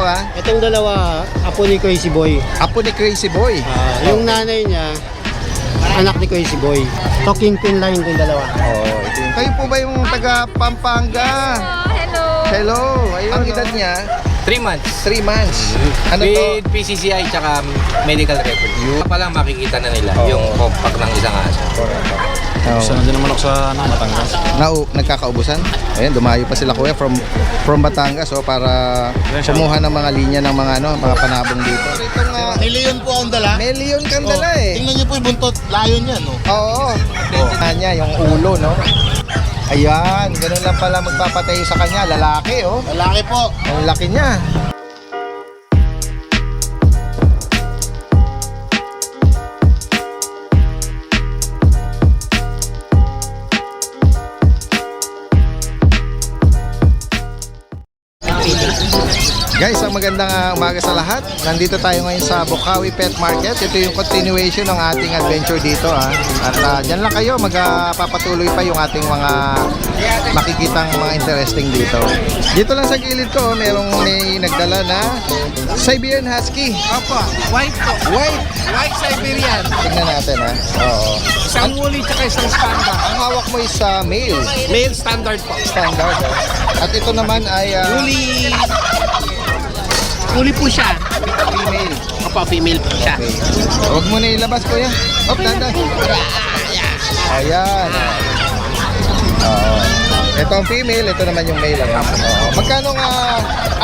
ha? Itong dalawa, apo ni Crazy Boy. Apo ni Crazy Boy. Yung nanay niya, anak ni Crazy Boy. Talking pin line yung dalawa. Oh, ito yung... Kayo po ba yung taga Pampanga? Hello. Hello. Ayun, ang edad niya? 3 months. 3 months. Ano to? With PCCI tsaka medical record. Yung pa lang makikita na nila yung compact ng isang aso. Oh. Isa na din naman ako sa Batangas. Nagkakaubusan. Ayan, dumayo pa sila kuya from Batangas para kumuha ng mga linya ng mga mga panabong dito. Itong May leon po akong dala. may leon kang dala eh. Tingnan niyo po yung buntot. Layon yan, no? Oo. Kanya yung ulo, no? Ayan, ganun lang pala magpapatayo sa kanya. Lalaki, oh. Lalaki po. Ang laki niya. Guys, ang magandang umaga sa lahat. Nandito tayo ngayon sa Bukawi Pet Market. Ito yung continuation ng ating adventure dito. At dyan lang kayo, magpapatuloy pa yung ating mga makikitang mga interesting dito. Dito lang sa gilid ko, may nagdala na Siberian Husky. Opo, white po. White. White Siberian. Tingnan natin ha. Oo. Isang woolly tsaka isang standard. Ang hawak mo is male. Male standard po. Standard. At ito naman ay Woolly. Woolly po siya. female. Opo, female po siya. Okay. Huwag mo na ilabas kuya. Hop, dandan. Ayan. Oo. Ito ang female, ito naman yung male. Oo. Magkano nga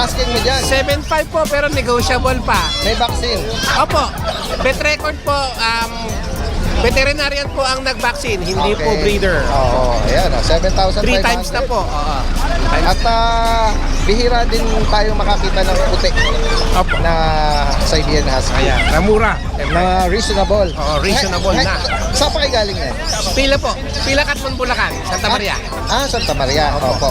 asking mo dyan? 7.5 po pero negotiable pa. May vaccine. Opo, bet record po, veterinarian po ang nag-vaccine, hindi po breeder. Oo. Ayan. 7,500. 3 times na po. Oo. At bihira din tayo makakita ng puti na Siberian Husky. Ayan, namura. Na reasonable. Oo, reasonable na. Saan pa kayo galing yan? Pila po. Pila Katmon, Bulacan, Santa Maria. Santa Maria. Opo.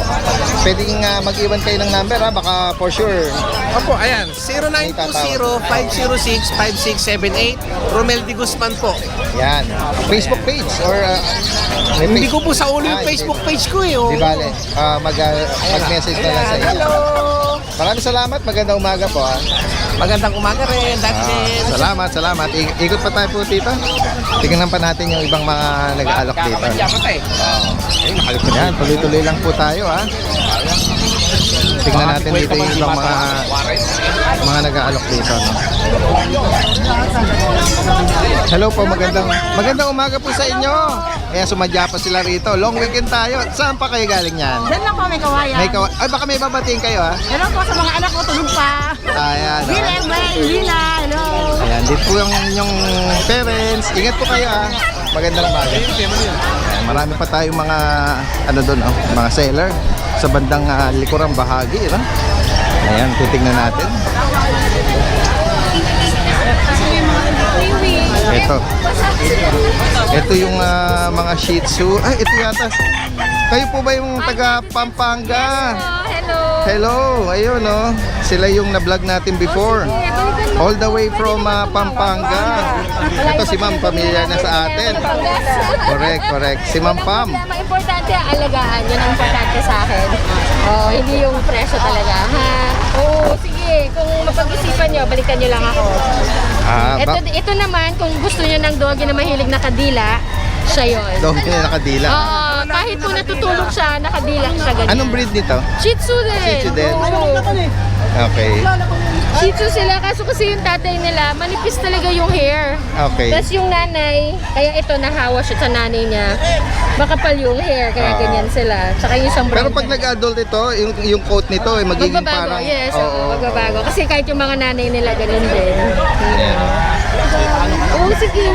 Pwedeng mag-iwan kayo ng number baka for sure. Opo, ayan. 0920-506-5678. Romel Di Guzman po. Yan. Facebook page or Hindi ko po sa ulo yung Facebook page ko eh. Oh. Di bale. Mag-message na lang sa inyo. Hello! Maraming salamat. Magandang umaga po. Magandang umaga rin. Salamat. Ikot pa tayo po dito. Tingnan pa natin yung ibang mga nag-aalok dito. Yan, tuloy-tuloy lang po tayo Tingnan natin dito yung ibang mga nag-aalok dito. Hello po, magandang umaga po sa inyo. Kaya sumadya pa sila rito. Long weekend tayo. Saan pa kayo galing yan? Diyan lang po, may kawayan. Ay, baka may babatiin kayo Hello po sa mga anak ko, tulog pa. Ayan. Lila, Lila, hello. Ayan, dito po yung inyong parents. Ingat po kayo Magandang umaga. Ayan, marami pa tayong mga doon, mga seller sa bandang likurang bahagi. Ayan, titingnan natin. Ito yung mga Shih Tzu. Ay, ito yata. Kayo po ba yung taga Pampanga? Hello. Hello, ayun sila yung na-vlog natin before. All the way from Pampanga. Ito si Ma'am, pamilya na sa atin. Correct. Si Ma'am Pam. Ang importante ang alagaan. Yun ang importante sa akin. Hindi yung presyo talaga. Sige. Kung mapag-isipan nyo, balikan nyo lang ako. Ito naman, kung gusto nyo ng doggy na mahilig na kadila, siya yun. Doggy na nakadila. Kahit po natutulog siya, nakadila siya ganyan. Anong breed nito? Shih Tzu din. Shih Tzu din. Okay. Shih Tzu sila, kaso kasi yung tatay nila, manipis talaga yung hair. Okay. Tapos yung nanay, kaya ito nahawa siya sa nanay niya. Makapal yung hair, kaya ganyan sila. Tsaka yung isang brown. Pero pag nag-adult ito, yung coat nito ay magiging magbabago, parang... yes, magbabago. Kasi kahit yung mga nanay nila, ganun din. Sige.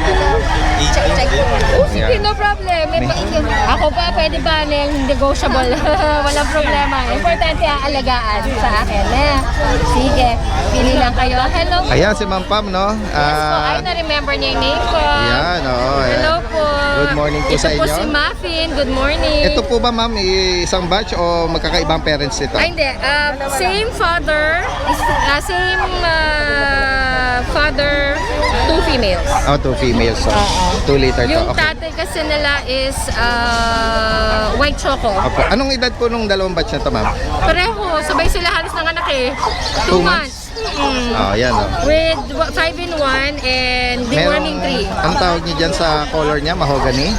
Check. Sige, no problem. Ako pa, pwede ba na yung negotiable? Walang problema. Importante ang alagaan sa akin. Sige, pili lang kayo. Hello po. Ayan, si Ma'am Pam, no? Yes po, I na-remember niya yung name ko. Ayan, Hello po. Good morning po sa inyo. Ito po si Muffin. Good morning. Ito po ba, Ma'am, isang batch o magkakaibang parents ito? Ay, hindi. Same father. Same father, 2 females. 2 females. 2 liter to. Yung Okay. tatay kasi nila is white choco. Opo. Anong edad po nung dalawang batch na to, Ma'am? Pareho, sabay sila halos ng anak 2 2 months. Oh, yan oh. With 5-in-1 and deworming 3. Ang tawag niyo dyan sa color niya, mahogany?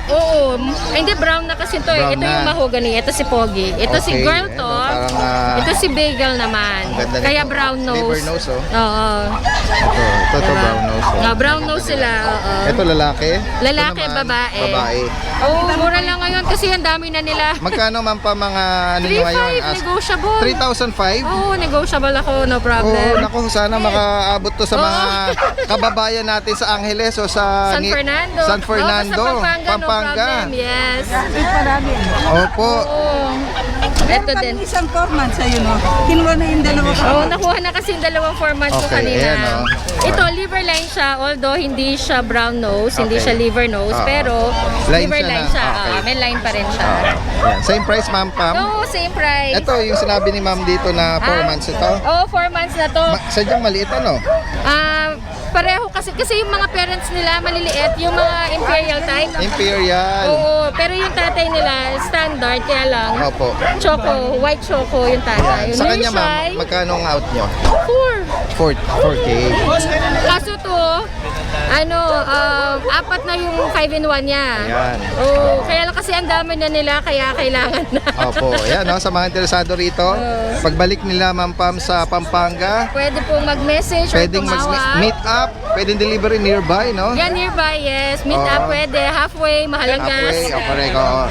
Oo. Ay, hindi, brown na kasi ito eh. Brown Ito yung na. mahogany. Ito si Pogi. Ito si Okay, girl ayan, to. oh, parang, Ito si Bagel naman. ang ganda nito. Kaya brown nose. Liver nose, oh. Oo. Ito Diba? brown nose. Oh. Brown nose sila. Oo. Ito lalaki? Lalaki, Ito naman, babae. Babae. Oo, mura lang ngayon kasi ang dami na nila. Magkano man pa mga ano nyo ngayon? 3,500, negotiable. 3,500? Oo, negotiable ako, no Oo, problem. naku, sana makaabot to sa mga kababayan natin sa Angeles o sa San Fernando. San Fernando, Oo, sa Pampanga, Pampanga. no problem. Yes. Opo. Oo. Ito din. Isang 4 months sa'yo, no? Kinuha na yung dalawa ko. Oo, nakuha na kasi yung dalawang 4 months ko Okay, kanina. ayan, oh. Ito, liver line siya, although hindi siya brown nose, hindi Okay. siya liver nose, Oo. pero Line liver siya line na, siya. okay. May line pa rin siya. Ayan. Same price, ma'am, Pam? No, same price. Ito, yung sinabi ni ma'am dito na 4 months ito. Oo, 4 months na to. Sadyang maliit, ano? Pareho kasi yung mga parents nila maliliit, yung mga imperial type. Imperial. Oo, pero yung tatay nila standard kaya lang. Opo. Choco, white choco yung tatay. Yung Sa kanya, ma'am, Mersey, magkano ang out nyo? 4. 4K. Kaso to, apat na yung 5-in-1 niya. Ayan. Oo, kaya lang kasi ang dami na nila, kaya kailangan na. Opo, ayan, no, sa mga interesado rito, pagbalik nila, ma'am Pam, sa Pampanga, Pwede pong mag-message or pwedeng tumawag. meet up, pwedeng delivery nearby, no? Yan, nearby, yes. Meet Oo. up pwede. Halfway, mahalagang gas. Okay, correct. Oo.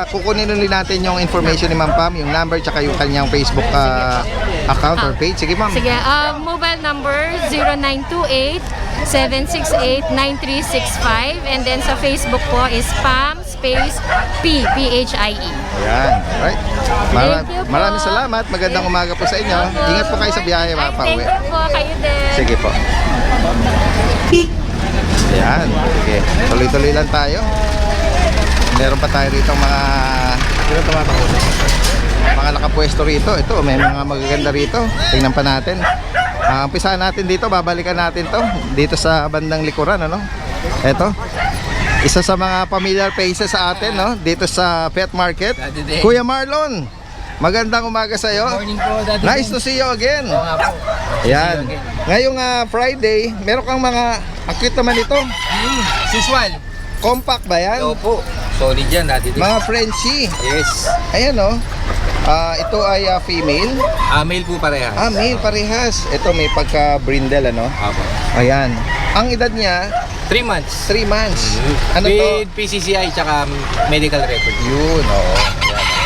Kukunin ulit natin yung information ni Ma'am Pam, yung number tsaka yung kanyang Facebook account or page. Sige, ma'am. Sige, mobile number 0928-768-9365 and then sa Facebook po is Pam space P, P-H-I-E. Ayan. Alright. Thank you po. Maraming salamat. Magandang umaga po sa inyo. Ingat po kayo sa biyahe, mga Ay, pauwi. thank you po, kayo din. Sige po. Ayan. Sige. Tuloy-tuloy lang tayo. Meron pa tayo rito mga nakapwesto rito. Ito, may mga magaganda rito. Tingnan pa natin. Umpisahan natin dito, babalikan natin to dito sa bandang likuran, ano? Ito. Isa sa mga familiar faces sa atin, no? Dito sa pet market. Daddy Dave. Kuya Marlon, magandang umaga sa iyo. Morning po, Daddy. Nice to see you again. Oo nga po. Yan. Ngayong Friday, meron kang mga cute naman ito. Siswal. Compact ba yan? Opo. Solid yan, Daddy. Mga Frenchie. Yes. Ayan, oh. Ito ay female. Male po pareha. Male parehas. Ito may pagka-brindle, ano? Opo. Ayan. Ang edad niya, 3 months. 3 months. Ano to? With PCCI tsaka medical record. Yun, oo. Ayan.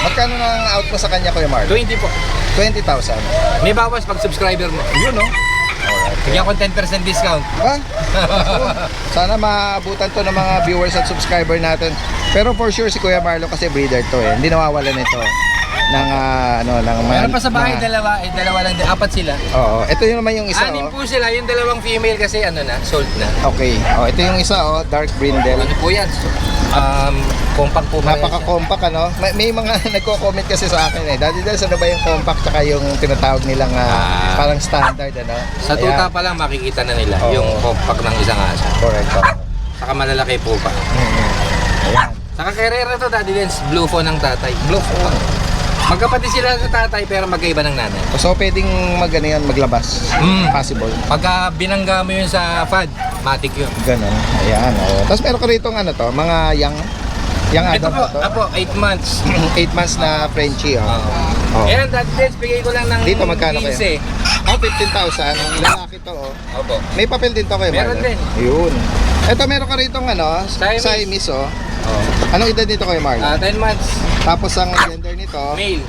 Magkano na ang out mo sa kanya, Kuya Marlon? 20 po. 20,000. May bawas pag subscriber mo. Yun, oh. Bigyan ko 10% discount. Ba? Sana maabutan to ng mga viewers at subscriber natin. Pero for sure si Kuya Marlon kasi breeder to eh. Hindi nawawalan nito ng ng mga Meron pa sa bahay, mga- dalawa lang, apat sila. Oo, ito yung naman yung isa, Anim oh. po sila, yung dalawang female kasi sold na. Okay. Oh, ito yung isa, oh, dark brindle. Ano po yan? Compact po ba yan? Napaka-compact, ano? May mga nagko-comment kasi sa akin eh. Dati dahil ano ba yung compact tsaka yung tinatawag nilang parang standard, ano? Sa tuta pa lang makikita na nila Oo. yung compact ng isang aso. Correct. Oh. Saka malalaki po pa. Ayan. Saka Carrera to, Daddy Dance, blue phone ng tatay. Blue phone. Magkapatid sila sa tatay pero magkaiba ng nanay. So pwedeng yan, maglabas. Possible. Pagka binangga mo yun sa FAD, matik yun. Ganun. Ayan, oh. Tapos meron ka rito mga young Ito adult po, na to. 8 months. 8 months na Frenchie, oh. Oh. Yan, Daddy Dance, bigay ko lang ng Dito magkano 15. Oh, 15,000. Lalaki to, oh. Opo. May papel din to kayo, Meron din. Yun. Ito meron ka rito Siamese. Siamese, oh. Anong edad nito kayo, Marlon? 10 months. Tapos ang gender nito, Male.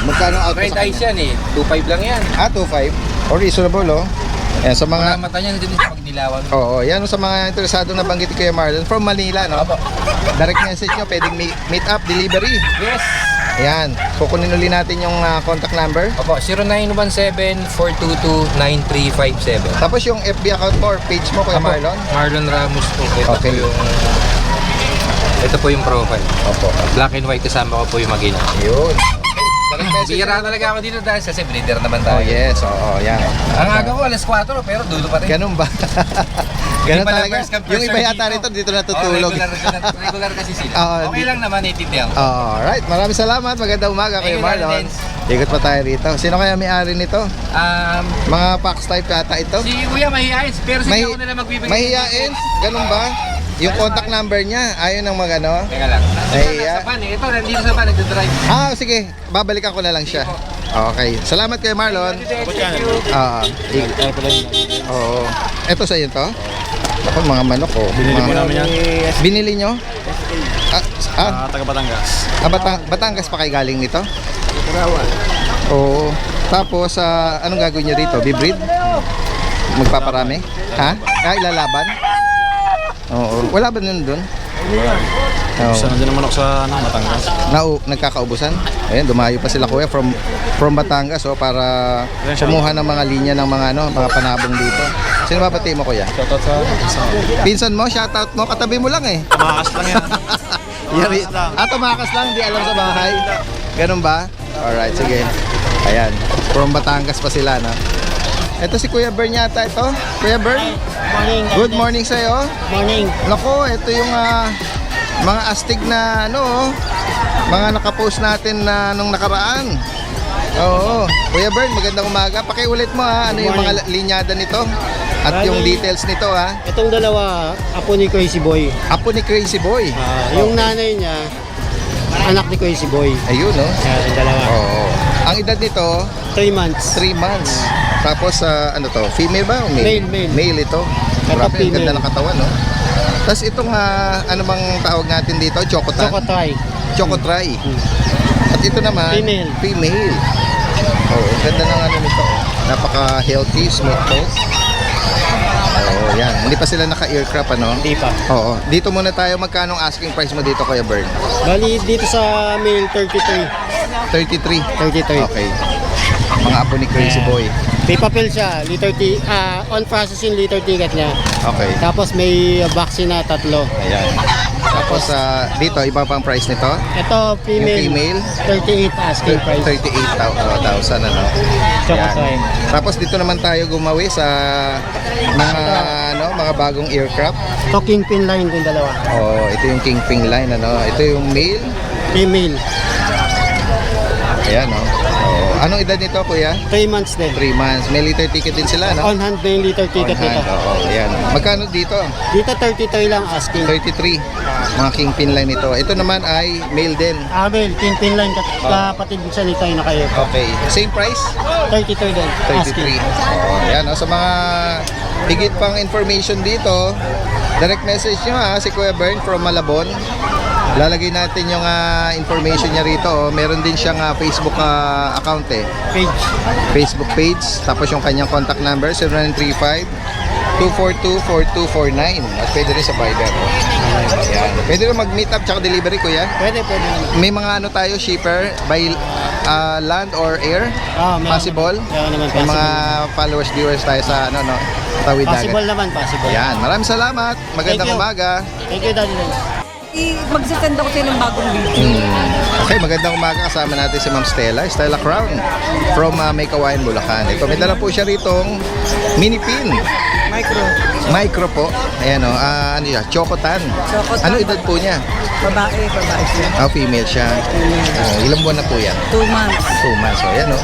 magkano out Red sa eyes kanya? yan 2.5 lang yan. 2.5. Or reasonable, oh. Yan, sa Mga mga... mata niya din sa pagdilawan. Oo, yan sa mga interesado na banggit kay Marlon from Manila, no? Direct message nyo, pwedeng meet up, delivery. Yes. Ayan, kukunin ulit natin yung contact number. Opo, 0917-422-9357. Tapos yung FB account mo or page mo, Kuya Marlon. Marlon Ramos po. Okay. Ito po yung profile. Opo. Black and white kasama ko po yung magina. Yun. Okay. message. Bira talaga ako dito dahil sa breeder naman Oh, tayo. yes. Oo, yan. Ang aga ko, alas 4, pero dulo pa rin. Ganun ba? Ganun Hindi pala talaga. first come, first Yung iba serve yata dito. rito, dito natutulog. Regular kasi sila. Oo, Okay lang naman, itindihan ko. Alright, maraming salamat. Magandang umaga Thank kayo, you, Marlon. Lance. Ikot pa tayo rito. Sino kaya may-ari nito? Mga Fox type yata ito? Si Kuya mahihain, pero sige ako nila magbibigay. Mahihain? Ganun ba? Yung contact number niya, ayaw nang magano. Teka lang. Nahiya. Sa van eh. Ito, nandito sa van, nagdadrive. Sige, babalikan ko na lang siya. Okay. Salamat kay Marlon. Oo. Ito sa iyo to? Ako, mga manok ko. Binili po namin yan. Binili nyo? Taga Batangas. Batangas pa kayo galing nito? Oo. Tapos, anong gagawin nyo dito? Bibreed? Magpaparami? Ha? Ilalaban? Oo. Wala ba nun dun? Oo. Isa na din naman ako sa Batangas. Nagkakaubusan? Ayan, dumayo pa sila kuya from Batangas para kumuha ng mga linya ng mga panabong dito. Sino ba pati mo kuya? Shoutout sa Pinsan mo, shoutout mo, katabi mo lang eh. Tumakas lang yan. Yari. Tumakas lang, di alam sa bahay. Ganun ba? Alright, sige. Ayan, from Batangas pa sila, no? Ito si Kuya Bern yata ito. Kuya Bern, Morning. good morning sa'yo. Morning. Nako, ito yung mga astig na mga nakapost natin na nung nakaraan. Oo. Kuya Bern, magandang umaga. Pakiulit mo ano yung mga linyada nito at yung details nito Itong dalawa, apo ni Crazy Boy. Apo ni Crazy Boy. Yung nanay niya, anak ni Crazy Boy. Ayun, no? Yung dalawa. Oo. Ang edad nito, 3 months. 3 months. Tapos, ano to? Female ba o male? Male. Male ito. Ito Grabe, ang female. ganda ng katawan, no? Tapos itong, ano bang tawag natin dito? Chocotan? Chocotry. Chocotry. At ito naman, Female. Female. Oo, ganda ng ano nito. Napaka-healthy, smooth coat. Oo, yan. Hindi pa sila naka-earcrap, ano? Hindi pa. Oo. Dito muna tayo. Magkano ang asking price mo dito, Kuya Bern? Bali, dito sa male, 33. 33. 33. Okay. Mga apo ni Crazy Boy. May papel siya, liter on processing liter ticket niya. Okay. Tapos may vaccine na 3. Ayan. Tapos dito, iba pang price nito? Ito, female. Yung female? 38 asking price. 38,000 ano. Chocotry. Ayan. Tapos dito naman tayo gumawi sa mga bagong aircraft. Ito, kingpin line yung dalawa. Oh, ito yung Kingpin line ano. Ito yung male. Female. Ayan oh. Anong edad nito, kuya? 3 months din. 3 months. May liter ticket din sila, no? On hand na yung liter ticket On hand, nito. oo, ayan. Magkano dito? Dito 33 lang asking. 33. Mga Kingpin line ito. Ito naman ay male din. Abel, kingpin line kapatid siya nito yung nakayo. Okay. Same price? 33 din. 33. Asking. Ayan, sa mga higit pang information dito, direct message nyo si Kuya Bern from Malabon. Lalagay natin yung information niya rito. Meron din siyang Facebook account Page. Facebook page. Tapos yung kanyang contact number 0935-242-4249. At pwede rin sa Viber. Ayan. Pwede rin mag-meet up tsaka delivery, kuya. Pwede. May mga tayo, shipper by land or air. Meron Possible. Meron naman May possible. mga followers, viewers tayo sa Tawid Possible Dagat. naman, possible. Ayan. Maraming salamat. Magandang Thank you. umaga. Thank you, Daddy Lance. Magsasend ako sa'yo ng bagong video. Okay, magandang umaga. Kasama natin si Ma'am Stella Crown from May Kawayan, Bulacan. Ito, may dala po siya ritong mini pin. Micro po. Ayan o, ano yan? Chocotan. Chocotan. Ano edad po niya? Babae siya. Female siya. Ilang buwan na po yan? 2 months. 2 months. So, ayan o.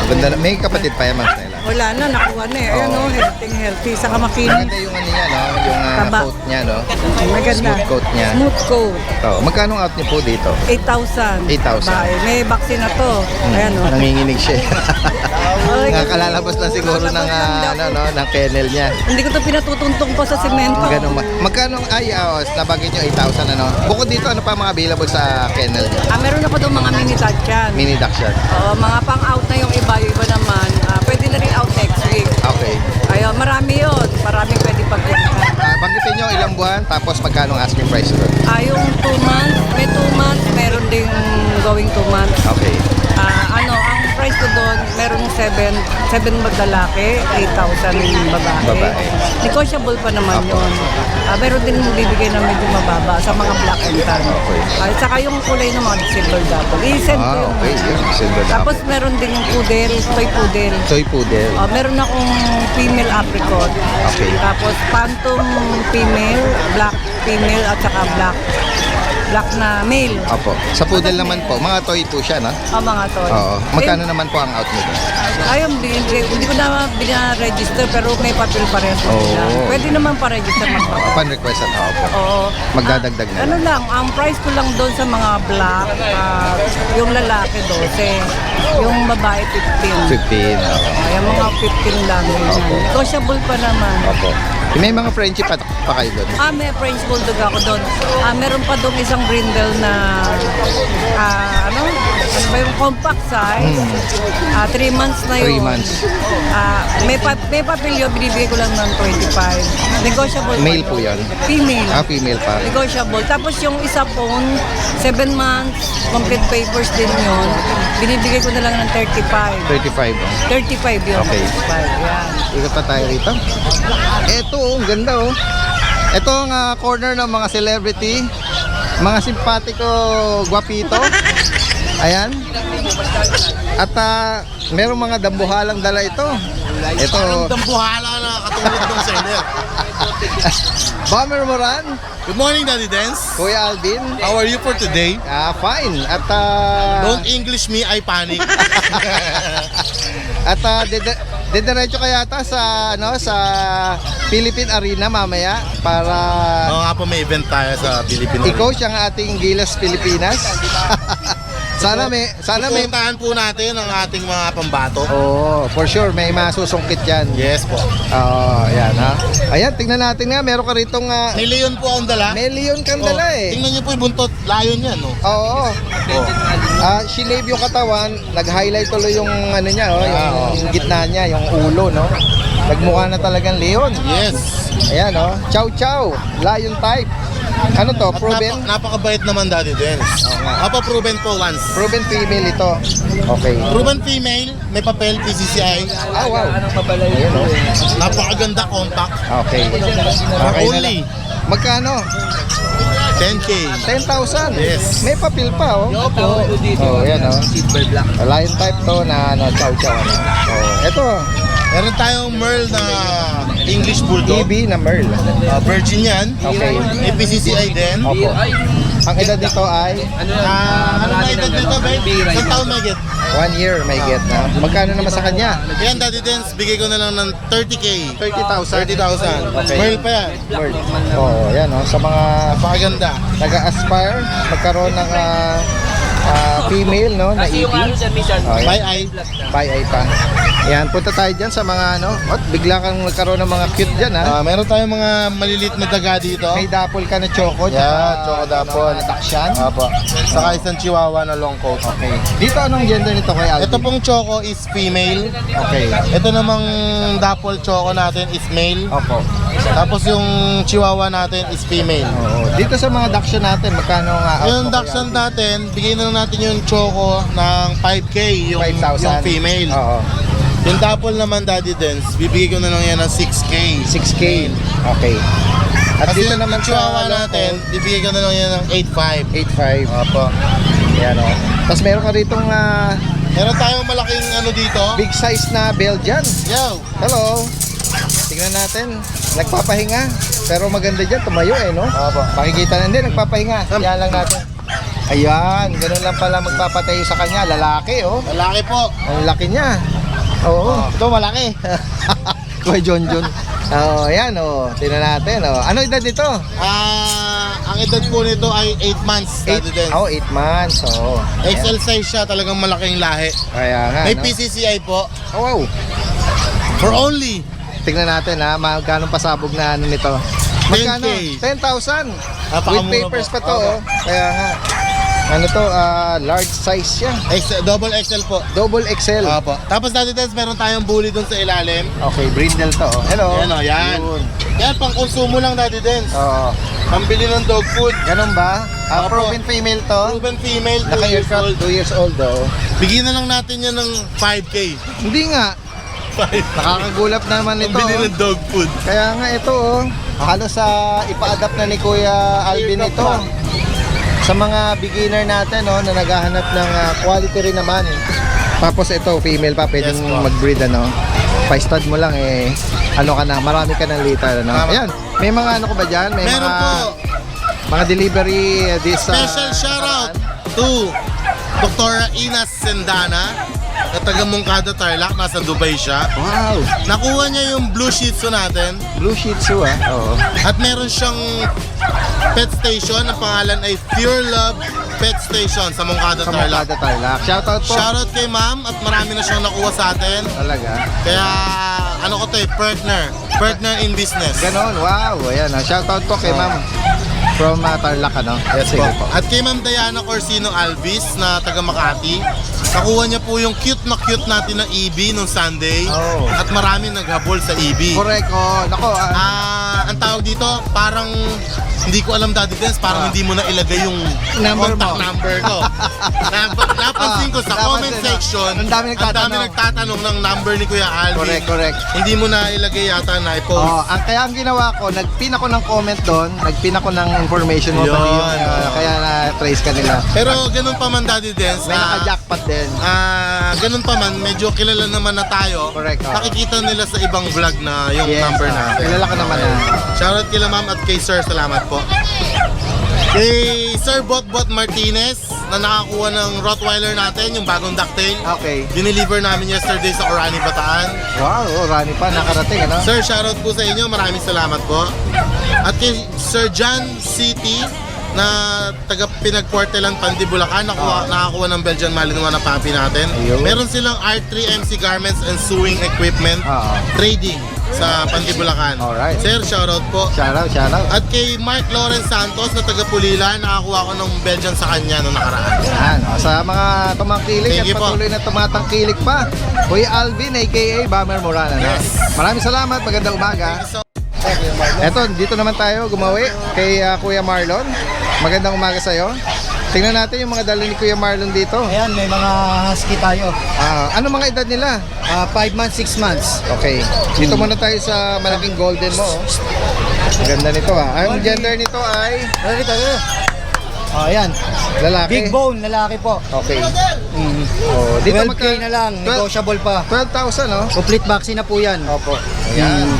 Maganda na. May kapatid pa yan, Ma'am Stella. Wala na, nakuha na eh. Ayan Oo. healthy. Saka makinis. Maganda yung ano niya, no? Yung Taba. coat niya, no? Maganda. Smooth coat niya. Smooth coat. Oh, magkano out niyo po dito? 8,000. 8,000. Babae. May vaccine na to. Ayan o. Nanginginig siya. Ay, Nakalalabas na siguro ng, ng kennel niya. Hindi ko to pinatutuntong pa sa semento. Ganun ba? Magkano, nabagay niyo 8,000 ano? Bukod dito, ano pa mga available sa kennel niya? Meron ako doon mga mini Dachshund. Mini Dachshund. Mga pang-out na yung iba naman. Pwede na rin out next week. Okay. Ayun, marami yun. Maraming pwede pagpunta. Banggitin niyo ilang buwan, tapos magkano ang asking price doon? Yung 2 months, may 2 months, meron ding going 2 months. Okay. Ang price ko doon, meron 7 maglalaki, 8,000 babae. Babae. Negotiable pa naman yun. Meron din bibigay na medyo mababa sa mga black and tan. At saka yung kulay ng mga silver double. I-send ko yun. Okay, yun. Silver Tapos double. meron din yung poodle, toy poodle. Toy poodle. Meron akong female apricot. Okay. Tapos phantom female, black female at saka black na male. Opo. Sa poodle naman po, mga toy po siya, no? Mga toy. Oo. Magkano naman po ang out nito? Ayun, hindi ko na bina-register pero may papel pa rin. Oo. Pwede naman pa-register magpapapil. Upon request at opo. Oo. Magdadagdag na Ano lang. lang, ang price ko lang doon sa mga black, yung lalaki 12, yung babae 15. 15. Oo. Ay, mga 15 lang. Ganyan. Opo. Negotiable pa naman. Opo. May mga friendship pa kayo doon? May French Bulldog ako doon. Meron pa doon isang brindle na ano ba yung compact size. 3 months na yun. 3 months. May papilyo, binibigay ko lang ng 25. Negotiable. Male pa po yun. yan? Female. Female pa. Negotiable. Tapos yung isa phone, 7 months, complete papers din yun. Binibigay ko na lang ng 35. 35. Oh. 35 yun. Okay. 35, yan. Ikot pa tayo rito. Ito, ang ganda oh. Ito ang corner ng mga celebrity. Mga simpatiko guwapito. Ayan. At merong mga dambuhalang dala ito. Ito. Dambuhala na katulad ng seller. Bomber Moran, Good morning, Daddy Dance. Kuya Alvin. How are you for today? Fine. At Don't English me, I panic. at didiretso ka yata sa sa Philippine Arena mamaya para Oo nga po, may event tayo sa Pilipinas. i-coach ang ating Gilas Pilipinas. sana may Pupuntahan po natin ang ating mga pambato. Oh, for sure may masusungkit diyan. Yes po. Ayan ha. Ayan, tingnan natin nga, meron ka ritong May leon po ang dala. may leon kang dala eh. Tingnan niyo po yung buntot. Lion yan, no? Oo. Shinave yung katawan, nag-highlight tuloy yung ano niya, yung gitna niya, yung ulo, no? Nagmukha na talagang leon. Yes. Ayan, oh. Chow chow, lion type. Ano to, At proven? napakabait naman, Daddy Dance. Proven po once. Proven female ito. Okay. Proven female, may papel, PCCI. Wow. Ayun, oh. Napakaganda, compact. Okay. For Okay na only lang. Magkano? 10K. 10,000. Yes. May papel pa, oh. Oh, yan, oh. Lion type to na chow chow. Ito, Meron tayong Merl na English Bulldog. EB na Merl. Virgin yan. Okay. May PCCI din. Opo. Ang edad dito ay Ano na edad nito, babe? Isang taon may get. 1 year may get na. Magkano naman sa kanya? Yan, Daddy Dance, bigay ko na lang ng 30K. 30,000. 30,000. Okay. Merl pa yan. Merl. Oo, yan, oh. Sa mga Napakaganda. nag-aspire, magkaroon ng female, no, na EP. Oh, By yan. eye. By eye pa. Yan, punta tayo dyan sa mga, bigla kang magkaroon ng mga cute dyan, ha? Meron tayong mga maliliit na daga dito. May dapol ka na choco. Yeah, choco dapol. Dakshan. Apo. Saka isang chihuahua na long coat. Okay. Dito, anong gender nito kay Alvin? Ito pong choco is female. Okay. Ito namang dapol choco natin is male. Opo. Tapos yung chihuahua natin is female. Oo. Dito sa mga Dachshund natin, magkano nga out Yung mo, Dachshund Kuya natin, bigyan na lang natin yung choco ng 5K, yung, 5,000. yung female. Oo. Yung dapol naman, Daddy Dance, bibigay ko na lang yan ng 6K. 6K. Okay. At Kasi dito yung naman chihuahua sa natin, bibigay ko na lang yan ng 8.5. 8.5. Opo. Yan, o. Tapos meron ka ritong Meron tayong malaking ano dito. big size na Belgian. Yo! Hello. Tingnan natin. Nagpapahinga. Pero maganda dyan. Tumayo no? Opo. Makikita na. Hindi, nagpapahinga. Yan lang natin. Ayan. Ganun lang pala magpapatayo sa kanya. Lalaki, oh. Lalaki po. Ang laki niya. Oo. Ito malaki. Kuya John John. Ayan, oh. Tingnan natin, oh. Ano edad nito? Ang edad po nito ay 8 months, Daddy Dance. 8 months. Oo. XL size siya, talagang malaking lahi. Kaya nga, May no? PCCI po. Oh, wow. For only Tingnan natin ha, magkano pasabog na ano nito. Magkano? 10K. 10,000. With Napakamura papers po. pa to, oh. Kaya nga. Ano to, large size siya. double XL po. Double XL. Opo. Tapos Daddy Dance, meron tayong bully dun sa ilalim. Okay, brindle to, oh. Hello. Yan o, yan. Yun. Yan, pang konsumo lang, Daddy Dance. Oo. Pambili ng dog food. Ganun ba? Opo. Proven female to? Proven female, 2 years Naka-earcraft, old. 2 years old daw. Bigyan na lang natin yan ng 5K. Hindi nga. 5. Nakakagulap naman ito. Bili ng dog food. Kaya nga ito halos ipa-adapt na ni Kuya Alvin ito. Sa mga beginner natin na naghahanap ng quality rin naman. Tapos ito, female pa, pwedeng Yes, po. mag-breed Pa-stud mo lang ano ka na, marami ka ng litter Tama. Ayan, may mga ano ko ba dyan? May Meron mga, po. mga delivery this Special shoutout to Dr. Inas Sendana na taga Moncada, Tarlac. Nasa Dubai siya. Wow, Nakuha niya yung blue shih tzu natin. Blue Shih Tzu Oo. At meron siyang pet station. Ang pangalan ay Pure Love Pet Station sa Moncada, Sa Tarlac. Mokada Tarlac. Shoutout po. Shoutout kay ma'am at marami na siyang nakuha sa atin. Talaga. Kaya ano ko to partner in business. Ganon, wow. Ayan, shoutout po kay ma'am. From Tarlac, Yes, Po. At kay Ma'am Diana Corsino Alvis na taga Makati, nakuha niya po yung cute natin na EB nung Sunday. Oh. At marami naghabol sa EB. Correct, Nako, Ang tawag dito, parang hindi ko alam Daddy Dance, parang hindi mo na ilagay yung Number contact mo. number ko. Napansin ko sa comment napansin, section, ang dami nagtatanong ng number ni Kuya Alvin. correct. Hindi mo na ilagay yata na i-post. Kaya ang ginawa ko, nagpin ako ng comment doon, nagpin ako ng information mo, Yun. pati yung, kaya na-trace ka nila. Pero ganun pa man Daddy Dance, May naka-jackpot din. ganun pa man, medyo kilala naman na tayo. Correct, Nakikita nila sa ibang vlog na yung number natin. Kilala ka naman Shoutout kila ma'am at kay sir, salamat po. Kay Sir Botbot Martinez na nakakuha ng Rottweiler natin, yung bagong ducktail. Okay. Dineliver namin yesterday sa Orani, Bataan. Wow, Rani pa, nakarating, Sir, shoutout po sa inyo. Maraming salamat po. At kay Sir John City na taga Pinagportelan, Pandi, Bulacan, nakakuha ng Belgian Malinois na puppy natin. Ayun. Meron silang R3 MC Garments and Sewing Equipment trading sa Pandi, Bulacan. Alright. Sir, shoutout po. Shoutout. At kay Mark Lawrence Santos na taga Pulila, nakakuha ko ng Belgian sa kanya noong nakaraan. Yan, sa mga tumangkilik Thank at you po. patuloy na tumatangkilik pa, Kuya Alvin, aka Bummer Moran. Yes. Maraming salamat, magandang umaga. Eto, dito naman tayo gumawi kay Kuya Marlon. Magandang umaga sa'yo. Tingnan natin yung mga dala ni Kuya Marlon dito. Ayan, may mga husky tayo. Ano mga edad nila? 5 months, 6 months. Okay. Dito muna tayo sa malaking golden mo. Ganda nito Ang gender nito ay Dito. Ayan. lalaki. Big bone, lalaki po. Okay. Mm. Oh, dito 12K na lang, negotiable pa. 12,000, no? Complete vaccine na po yan. Opo. Ayan.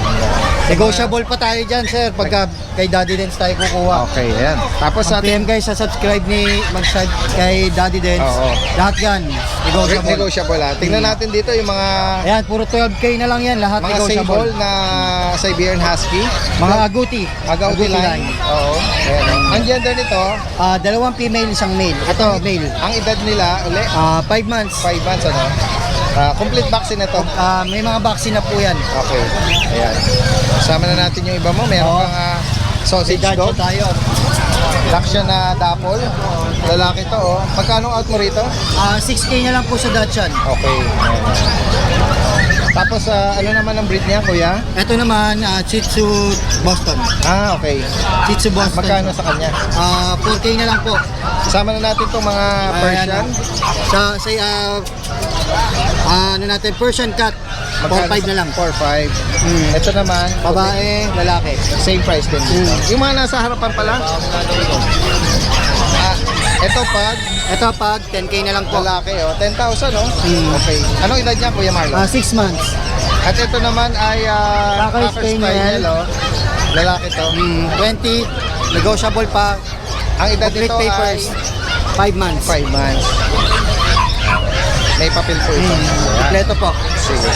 Negotiable pa tayo dyan, sir, pagka kay Daddy Dance tayo kukuha. Okay, ayan. Tapos sa PM guys, sa subscribe mag-subscribe kay Daddy Dance. Oo. Lahat yan, negotiable. negotiable Tingnan natin dito yung mga Ayan, puro 12K na lang yan, lahat mga negotiable. sable na Siberian Husky. Mga aguti. Agouti line. Oo. Ayan. Ang gender nito, Dalawang female, isang male. Ito, male. ang edad nila, 5 months. 5 months, complete vaccine na to. May mga vaccine na po yan. Okay. Ayan. Kasama na natin yung iba mo. Meron Oo. kang sausage Dacho dog. tayo. Dachshund na dapol. Lalaki to, Magkano out mo rito? 6K na lang po sa Dachshund. Okay. Ayan. Tapos, ano naman ang breed niya, kuya? Ito naman, Shih Tzu Boston. Okay. Shih Tzu Boston. Magkano sa kanya? 4K na lang po. Kasama na natin itong mga Persian. Ano natin, Persian cat. 4-5 na lang. 4-5. Ito naman, Babae, lalaki. same price din. Yung mga nasa harapan pala, ito Ito 10K na lang po. lalaki, 10,000, Okay. Anong edad niya, Kuya Marlon? 6 months. At ito naman ay Cocker Cocker Spaniel. Lalaki to. 20, negotiable pa. Ang edad Complete nito papers. ay 5 months. 5 months. May papel po ito. Ayan. Kompleto po. Sige.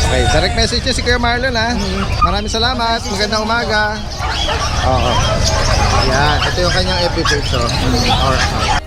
Okay, direct message niyo si Kuya Marlon Maraming salamat. Magandang umaga. Oo. Yan, ito yung kanyang FB page. Alright.